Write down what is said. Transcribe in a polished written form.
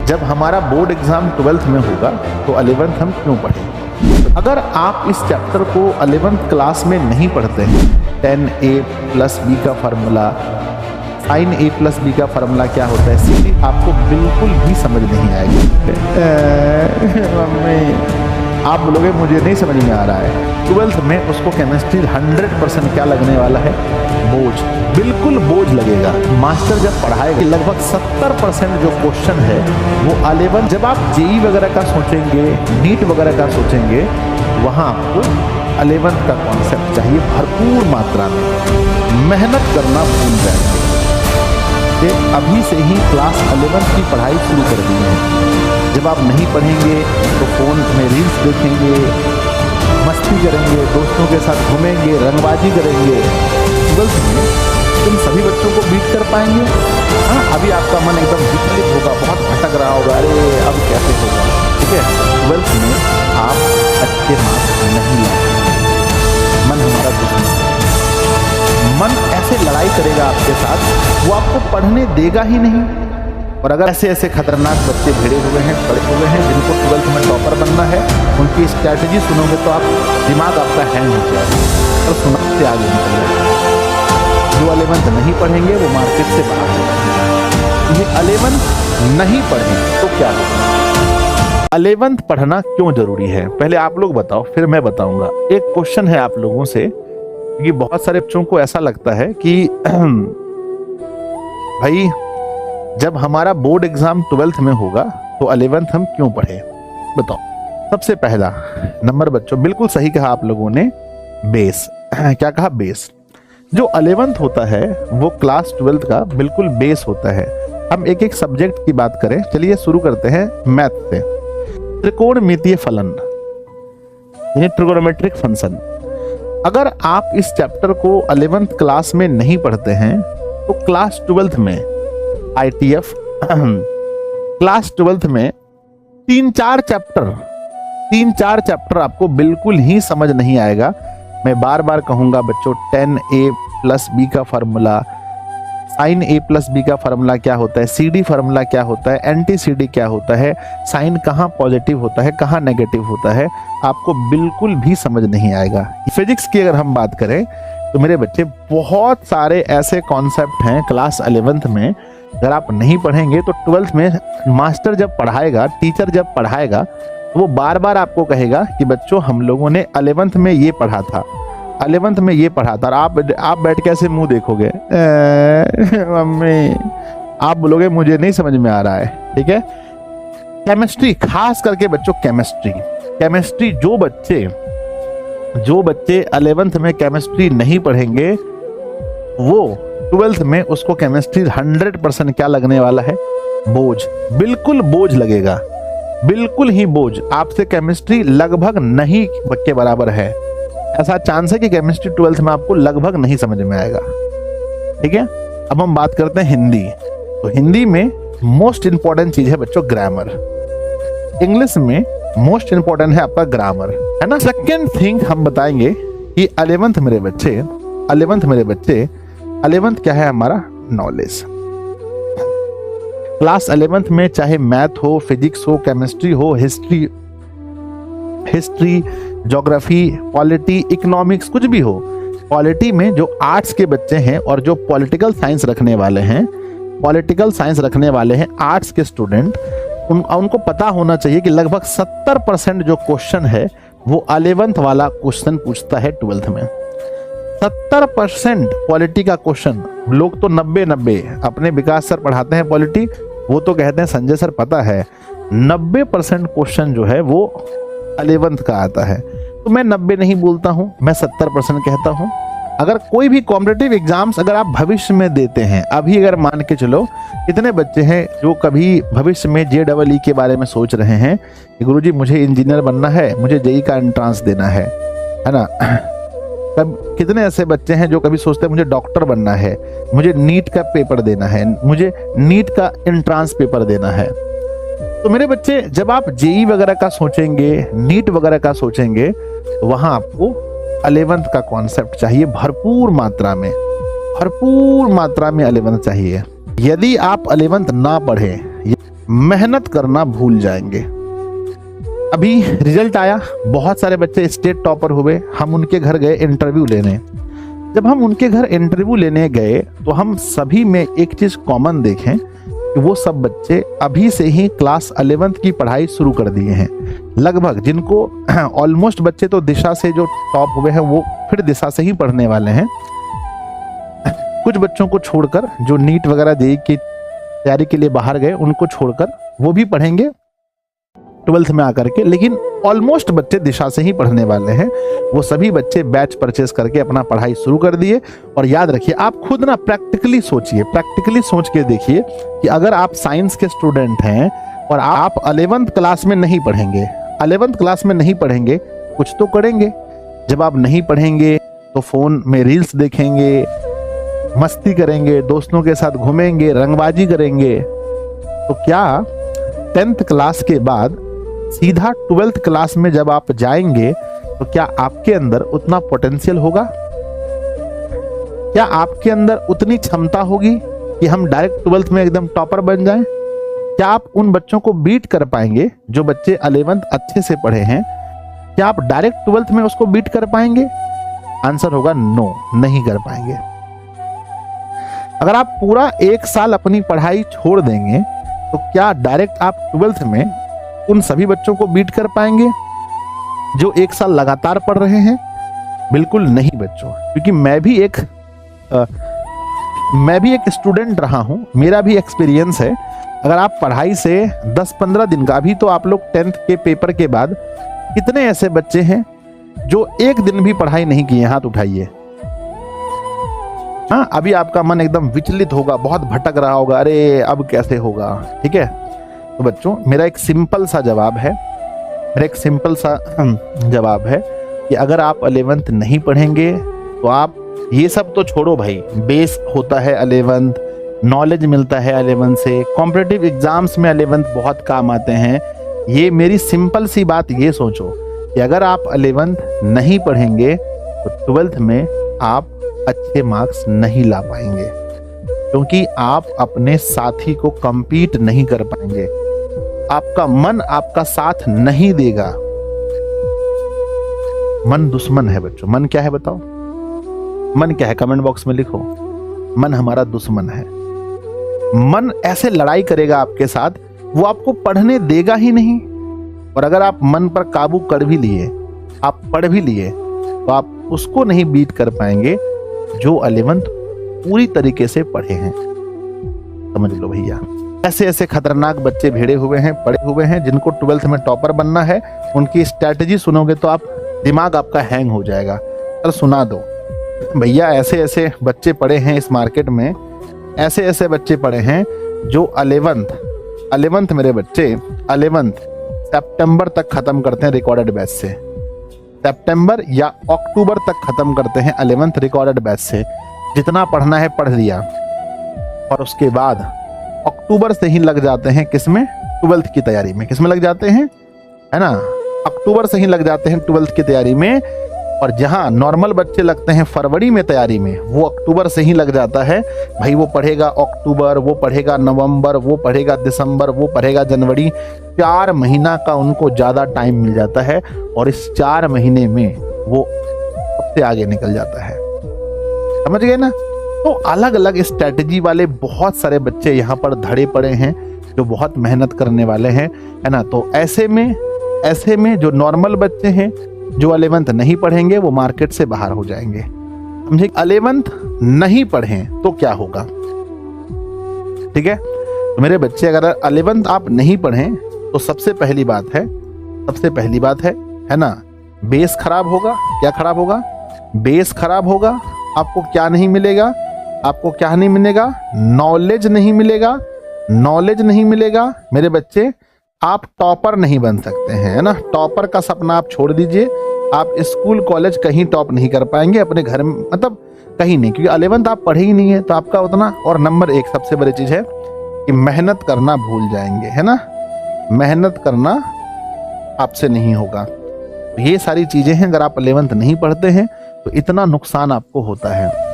जब हमारा board exam 12th में होगा तो 11th हम क्यों पढ़ें? अगर आप इस चैप्टर को 11th क्लास में नहीं पढ़ते हैं, 10a + b का फार्मूला, sin a + b का फार्मूला क्या होता है, सीधी आपको बिल्कुल भी समझ नहीं आएगी। मम्मी आप बोलोगे मुझे नहीं समझ में आ रहा है। 12th में उसको केमिस्ट्री 100% क्या लगने वाला है? बोझ, बिल्कुल बोझ लगेगा। मास्टर जब पढ़ाएगा लगभग 70% जो क्वेश्चन है वो 11 जब आप जेई वगैरह का सोचेंगे, नीट वगैरह का सोचेंगे, वहाँ आपको 11th का कॉन्सेप्ट चाहिए भरपूर मात्रा में। मेहनत करना भूल जाएंगे। अभी से ही क्लास 11 की पढ़ाई शुरू कर दी है। जब आप नहीं पढ़ेंगे तो फ़ोन में रील्स देखेंगे, मस्ती करेंगे, दोस्तों के साथ घूमेंगे, रंगबाजी करेंगे। 12th में तुम सभी बच्चों को बीट कर पाएंगे? हाँ, अभी आपका मन एकदम विचलित होगा, बहुत भटक रहा होगा, अरे अब कैसे होगा। ठीक है, 12th में आप अच्छे मार्क्स नहीं लाएंगे। मन हमारा दुश्मन, मन ऐसे लड़ाई करेगा आपके साथ, वो आपको पढ़ने देगा ही नहीं। और अगर ऐसे ऐसे खतरनाक बच्चे भिड़े हुए हैं, पड़े हुए हैं, जिनको 12th में टॉपर बनना है, उनकी स्ट्रैटेजी सुनोगे तो आप दिमाग आपका हैंग हो जाएगा और सुनाते आगे निकल जाएगा। जो 11th नहीं पढ़ेंगे वो मार्केट से बाहर हो जाएंगे। ये 11th नहीं पढ़ेंगे तो क्या होगा? 11th पढ़ना क्यों जरूरी है, पहले आप लोग बताओ, फिर मैं बताऊंगा। एक क्वेश्चन है आप लोगों से कि बहुत सारे बच्चों को ऐसा लगता है कि भाई जब हमारा बोर्ड एग्जाम 12th में होगा तो 11th हम क्यों पढ़े? बताओ। सबसे पहला नंबर बच्चों, बिल्कुल सही कहा आप लोगों ने, बेस। क्या कहा? बेस। जो 11th होता है वो क्लास 12th का बिल्कुल बेस होता है। हम एक एक सब्जेक्ट की बात करें, चलिए शुरू करते हैं मैथ से। त्रिकोणमितीय फलन यानी ट्रिगोनोमेट्रिक फंक्शन। अगर आप इस चैप्टर को 11th क्लास में नहीं पढ़ते हैं तो क्लास 12th में ITF क्लास 12th में 3-4 चैप्टर आपको बिल्कुल ही समझ नहीं आएगा। मैं बार बार कहूंगा बच्चों, 10a + b का फार्मूला, sin a + b का फार्मूला क्या होता है, CD फार्मूला क्या होता है, एंटी CD क्या होता है, साइन कहाँ पॉजिटिव होता है, कहाँ नेगेटिव होता है, आपको बिल्कुल भी समझ नहीं आएगा। फिजिक्स की अगर हम बात करें तो मेरे बच्चे बहुत सारे ऐसे कॉन्सेप्ट हैं क्लास 11th में, अगर आप नहीं पढ़ेंगे तो 12th में मास्टर जब पढ़ाएगा, टीचर जब पढ़ाएगा, वो बार बार आपको कहेगा कि बच्चों हम लोगों ने 11th में ये पढ़ा था, 11th में ये पढ़ा था। और आप बैठ के ऐसे मुंह देखोगे, मम्मी आप बोलोगे मुझे नहीं समझ में आ रहा है। ठीक है, केमिस्ट्री, खास करके बच्चों केमिस्ट्री जो बच्चे 11th में केमिस्ट्री नहीं पढ़ेंगे वो 12th में उसको केमिस्ट्री 100% क्या लगने वाला है? बोझ, बिल्कुल बोझ लगेगा, बिल्कुल ही बोझ। आपसे केमिस्ट्री लगभग नहीं के बराबर है। ऐसा चांस है कि केमिस्ट्री 12th में आपको लगभग नहीं समझ में आएगा। ठीक है, अब हम बात करते हैं हिंदी। तो हिंदी में मोस्ट इंपॉर्टेंट चीज है बच्चों ग्रामर। इंग्लिश में मोस्ट इंपॉर्टेंट है आपका ग्रामर, है ना। सेकेंड थिंग हम बताएंगे कि 11th मेरे बच्चे 11th क्या है हमारा? नॉलेज। क्लास 11th में चाहे मैथ हो, फिजिक्स हो, केमिस्ट्री हो, हिस्ट्री, ज्योग्राफी, पॉलिटी, इकोनॉमिक्स, कुछ भी हो, पॉलिटी में जो आर्ट्स के बच्चे हैं और जो पॉलिटिकल साइंस रखने वाले हैं आर्ट्स के स्टूडेंट, उनको पता होना चाहिए कि लगभग 70% जो क्वेश्चन है वो 11th वाला क्वेश्चन पूछता है 12th में। 70% पॉलिटी का क्वेश्चन। लोग तो 90 अपने विकास सर पढ़ाते हैं पॉलिटी, वो तो कहते हैं संजय सर पता है। 90% क्वेश्चन जो है वो 11th का आता है। तो मैं 90 नहीं बोलता हूँ, मैं 70% कहता हूँ। अगर कोई भी कॉम्पिटिटिव एग्जाम्स अगर आप भविष्य में देते हैं, अभी अगर मान के चलो कितने बच्चे हैं जो कभी भविष्य में JEE के बारे में सोच रहे हैं कि गुरुजी मुझे इंजीनियर बनना है, मुझे JEE का एंट्रेंस देना है ना। तब कितने ऐसे बच्चे हैं जो कभी सोचते हैं मुझे डॉक्टर बनना है, मुझे नीट का पेपर देना है, मुझे नीट का एंट्रेंस पेपर देना है। तो मेरे बच्चे जब आप JEE वगैरह का सोचेंगे, नीट वगैरह का सोचेंगे, तो वहां आपको 11th का कॉन्सेप्ट चाहिए भरपूर मात्रा में 11th चाहिए। यदि आप 11th ना पढ़े, मेहनत करना भूल जाएंगे। अभी रिजल्ट आया, बहुत सारे बच्चे स्टेट टॉपर हुए, हम उनके घर गए इंटरव्यू लेने। जब हम उनके घर इंटरव्यू लेने गए तो हम सभी में एक चीज कॉमन देखें कि वो सब बच्चे अभी से ही क्लास 11th की पढ़ाई शुरू कर दिए हैं। लगभग जिनको ऑलमोस्ट बच्चे तो दिशा से जो टॉप हुए हैं वो फिर दिशा से ही पढ़ने वाले हैं। कुछ बच्चों को छोड़कर जो नीट वगैरह दे की तैयारी के लिए बाहर गए, उनको छोड़कर वो भी पढ़ेंगे 12th में आकर के, लेकिन ऑलमोस्ट बच्चे दिशा से ही पढ़ने वाले हैं। वो सभी बच्चे बैच परचेस करके अपना पढ़ाई शुरू कर दिए। और याद रखिए, आप खुद ना प्रैक्टिकली सोचिए, प्रैक्टिकली सोच के देखिए कि अगर आप साइंस के स्टूडेंट हैं और आप 11th क्लास में नहीं पढ़ेंगे, 11th क्लास में नहीं पढ़ेंगे, कुछ तो करेंगे। जब आप नहीं पढ़ेंगे तो फोन में रील्स देखेंगे, मस्ती करेंगे, दोस्तों के साथ घूमेंगे, रंगबाजी करेंगे। तो क्या 10th क्लास के बाद सीधा 12th क्लास में जब आप जाएंगे तो क्या आपके अंदर उतना पोटेंशियल होगा? क्या आपके अंदर उतनी क्षमता होगी कि हम डायरेक्ट 12th में एकदम टॉपर बन जाएं? क्या आप उन बच्चों को बीट कर पाएंगे जो बच्चे 11th अच्छे से पढ़े हैं? क्या आप डायरेक्ट 12th में उसको बीट कर पाएंगे? आंसर होगा नो, नहीं कर पाएंगे। अगर आप पूरा 1 साल अपनी पढ़ाई छोड़ देंगे तो क्या डायरेक्ट आप 12th में उन सभी बच्चों को बीट कर पाएंगे जो 1 साल लगातार पढ़ रहे हैं? बिल्कुल नहीं बच्चों, क्योंकि मैं भी एक स्टूडेंट रहा हूं, मेरा भी एक्सपीरियंस है। अगर आप पढ़ाई से 10-15 दिन का, अभी तो आप लोग 10th के पेपर के बाद कितने ऐसे बच्चे हैं जो एक दिन भी पढ़ाई नहीं किए? हाथ उठाइए। हाँ, अभी आपका मन एकदम विचलित होगा, बहुत भटक रहा होगा, अरे अब कैसे होगा। ठीक है, तो बच्चों मेरा एक सिंपल सा जवाब है कि अगर आप 11th नहीं पढ़ेंगे तो आप ये सब तो छोड़ो भाई, बेस होता है 11th, नॉलेज मिलता है 11th से, कॉम्पिटिटिव एग्जाम्स में 11th बहुत काम आते हैं। ये मेरी सिंपल सी बात ये सोचो कि अगर आप 11th नहीं पढ़ेंगे तो 12th में आप अच्छे मार्क्स नहीं ला पाएंगे, क्योंकि आप अपने साथी को compete नहीं कर पाएंगे। आपका मन आपका साथ नहीं देगा। मन दुश्मन है बच्चों। मन क्या है बताओ? मन क्या है? कमेंट बॉक्स में लिखो। मन हमारा दुश्मन है। मन ऐसे लड़ाई करेगा आपके साथ, वो आपको पढ़ने देगा ही नहीं। और अगर आप मन पर काबू कर भी लिए, आप पढ़ भी लिए, तो आप उसको नहीं बीट कर पाएंगे जो 11th पूरी तरीके से पढ़े हैं। समझ लो भैया, ऐसे ऐसे खतरनाक बच्चे भिड़े हुए हैं, पड़े हुए हैं, जिनको 12th में टॉपर बनना है। उनकी स्ट्रैटेजी सुनोगे तो आप दिमाग आपका हैंग हो जाएगा। चल सुना दो भैया, ऐसे ऐसे बच्चे पड़े हैं इस मार्केट में, ऐसे ऐसे बच्चे पड़े हैं जो 11th मेरे बच्चे 11th सितंबर तक खत्म करते हैं रिकॉर्डेड बैच से। सितंबर या अक्टूबर तक खत्म करते हैं 11th रिकॉर्डेड बैच से। जितना पढ़ना है पढ़ लिया, और उसके बाद अक्टूबर से ही लग जाते हैं किसमें? 12th की तैयारी में। किसमें लग जाते हैं? है ना, अक्टूबर से ही लग जाते हैं 12th की तैयारी में। और जहां नॉर्मल बच्चे लगते हैं फरवरी में तैयारी में, वो अक्टूबर से ही लग जाता है। भाई वो पढ़ेगा अक्टूबर, वो पढ़ेगा नवंबर, वो पढ़ेगा दिसंबर, वो पढ़ेगा जनवरी। 4 महीना का उनको ज़्यादा टाइम मिल जाता है, और इस 4 महीने में वो सबसे आगे निकल जाता है। समझ गए ना? तो अलग अलग स्ट्रैटेजी वाले बहुत सारे बच्चे यहाँ पर धड़े पड़े हैं जो बहुत मेहनत करने वाले हैं, है ना। तो ऐसे में जो नॉर्मल बच्चे हैं जो 11th नहीं पढ़ेंगे वो मार्केट से बाहर हो जाएंगे। समझे? 11th नहीं पढ़ें तो क्या होगा? ठीक है, तो मेरे बच्चे अगर 11th आप नहीं पढ़ें तो सबसे पहली बात है ना, बेस खराब होगा। क्या खराब होगा? बेस खराब होगा। आपको क्या नहीं मिलेगा? नॉलेज नहीं मिलेगा मेरे बच्चे। आप टॉपर नहीं बन सकते हैं, है ना। टॉपर का सपना आप छोड़ दीजिए। आप स्कूल कॉलेज कहीं टॉप नहीं कर पाएंगे अपने घर में, मतलब कहीं नहीं, क्योंकि 11th आप पढ़े ही नहीं है तो आपका उतना। और नंबर 1 सबसे बड़ी चीज है कि मेहनत करना भूल जाएंगे, है ना। मेहनत करना आपसे नहीं होगा। ये सारी चीजें हैं, अगर आप 11th नहीं पढ़ते हैं तो इतना नुकसान आपको होता है।